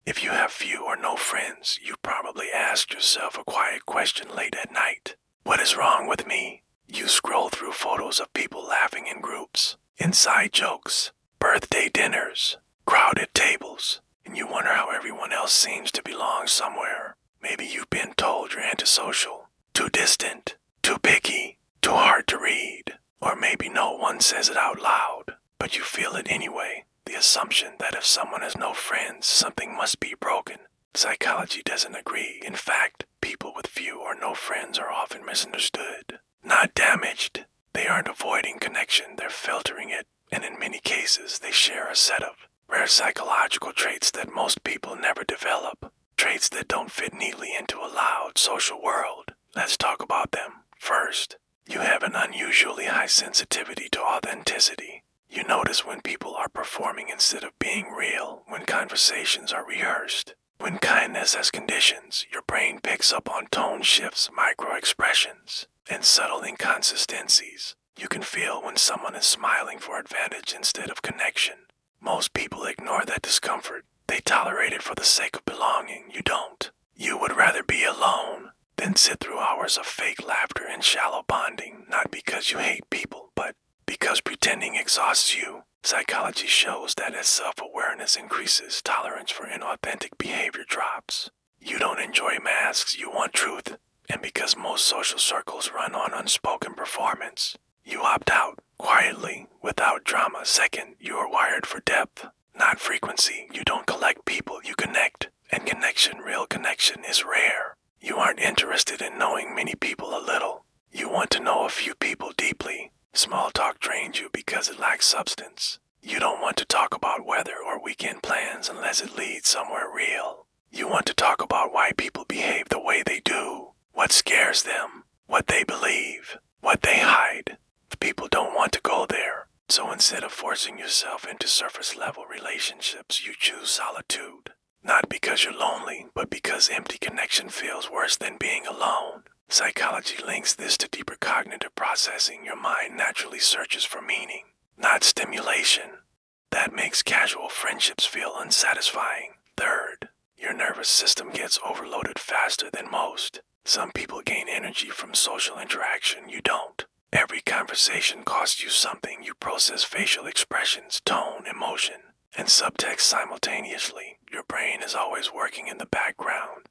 If you have few or no friends, you probably ask yourself a quiet question late at night. What is wrong with me? You scroll through photos of people laughing in groups, inside jokes, birthday dinners, crowded tables, and you wonder how everyone else seems to belong somewhere. Maybe you've been told you're antisocial, too distant, too picky, too hard to read, or maybe no one says it out loud, but you feel it anyway. The assumption that if someone has no friends, something must be broken. Psychology doesn't agree. In fact, people with few or no friends are often misunderstood, not damaged. They aren't avoiding connection, they're filtering it, and in many cases they share a set of rare psychological traits that most people never develop, traits that don't fit neatly into a loud social world. Let's talk about them. First, you have an unusually high sensitivity to authenticity. You notice when people are performing instead of being real, when conversations are rehearsed. When kindness has conditions, your brain picks up on tone shifts, micro-expressions, and subtle inconsistencies. You can feel when someone is smiling for advantage instead of connection. Most people ignore that discomfort. They tolerate it for the sake of belonging. You don't. You would rather be alone than sit through hours of fake laughter and shallow bonding, not because you hate people, but because pretending exhausts you. Psychology shows that as self-awareness increases, tolerance for inauthentic behavior drops. You don't enjoy masks, you want truth. And because most social circles run on unspoken performance, you opt out, quietly, without drama. Second, you are wired for depth, not frequency. You don't collect people, you connect. And connection, real connection, is rare. You aren't interested in knowing many people a little. You want to know a few people deeply. Small talk drains you because it lacks substance. You don't want to talk about weather or weekend plans unless it leads somewhere real. You want to talk about why people behave the way they do, what scares them, what they believe, what they hide. People don't want to go there. So instead of forcing yourself into surface-level relationships, you choose solitude. Not because you're lonely, but because empty connection feels worse than being alone. Psychology links this to deeper cognitive processing. Your mind naturally searches for meaning, not stimulation. That makes casual friendships feel unsatisfying. Third, your nervous system gets overloaded faster than most. Some people gain energy from social interaction, you don't. Every conversation costs you something. You process facial expressions, tone, emotion, and subtext simultaneously. Your brain is always working in the background.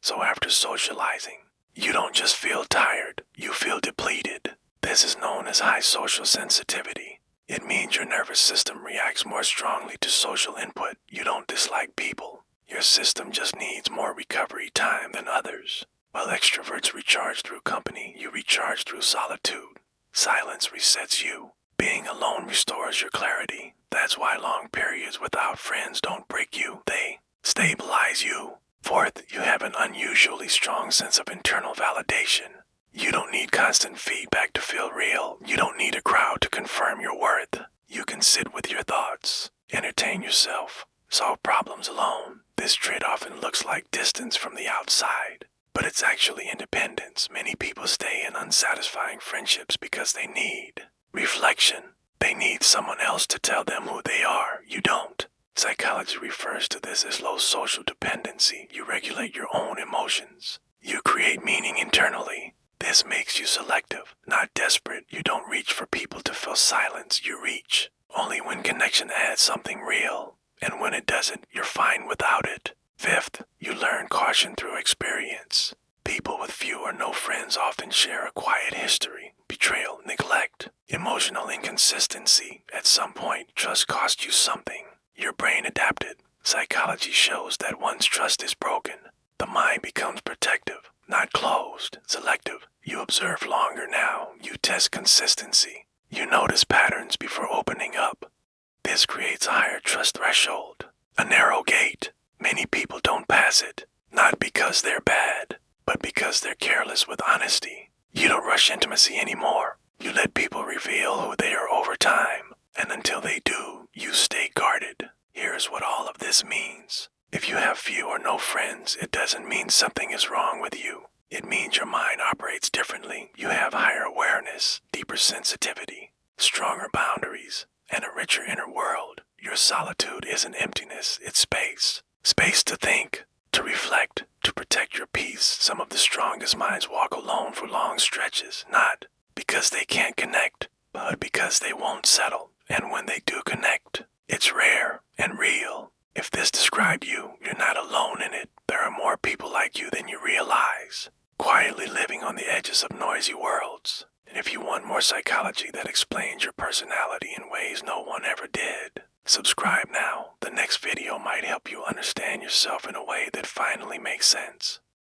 So after socializing, you don't just feel tired, you feel depleted. This is known as high social sensitivity. It means your nervous system reacts more strongly to social input. You don't dislike people. Your system just needs more recovery time than others. While extroverts recharge through company, you recharge through solitude. Silence resets you. Being alone restores your clarity. That's why long periods without friends don't break you. They stabilize you. Fourth, you have an unusually strong sense of internal validation. You don't need constant feedback to feel real. You don't need a crowd to confirm your worth. You can sit with your thoughts, entertain yourself, solve problems alone. This trait often looks like distance from the outside, but it's actually independence. Many people stay in unsatisfying friendships because they need reflection. They need someone else to tell them who they are. You don't. Psychology refers to this as low social dependency. You regulate your own emotions. You create meaning internally. This makes you selective, not desperate. You don't reach for people to fill silence. You reach only when connection adds something real. And when it doesn't, you're fine without it. Fifth, you learn caution through experience. People with few or no friends often share a quiet history. Betrayal, neglect, emotional inconsistency. At some point, trust cost you something. Your brain adapted. Psychology shows that once trust is broken, the mind becomes protective, not closed, selective. You observe longer now. You test consistency. You notice patterns before opening up. This creates a higher trust threshold, a narrow gate. Many people don't pass it, not because they're bad, but because they're careless with honesty. You don't rush intimacy anymore. You let people reveal who they are over time. And until they do, you stay guarded. Here's what all of this means. If you have few or no friends, it doesn't mean something is wrong with you. It means your mind operates differently. You have higher awareness, deeper sensitivity, stronger boundaries, and a richer inner world. Your solitude isn't emptiness, it's space. Space to think, to reflect, to protect your peace. Some of the strongest minds walk alone for long stretches, not because they can't connect, but because they won't settle. And when they do connect, it's rare and real. If this described you, you're not alone in it. There are more people like you than you realize, quietly living on the edges of noisy worlds. And if you want more psychology that explains your personality in ways no one ever did, subscribe now. The next video might help you understand yourself in a way that finally makes sense.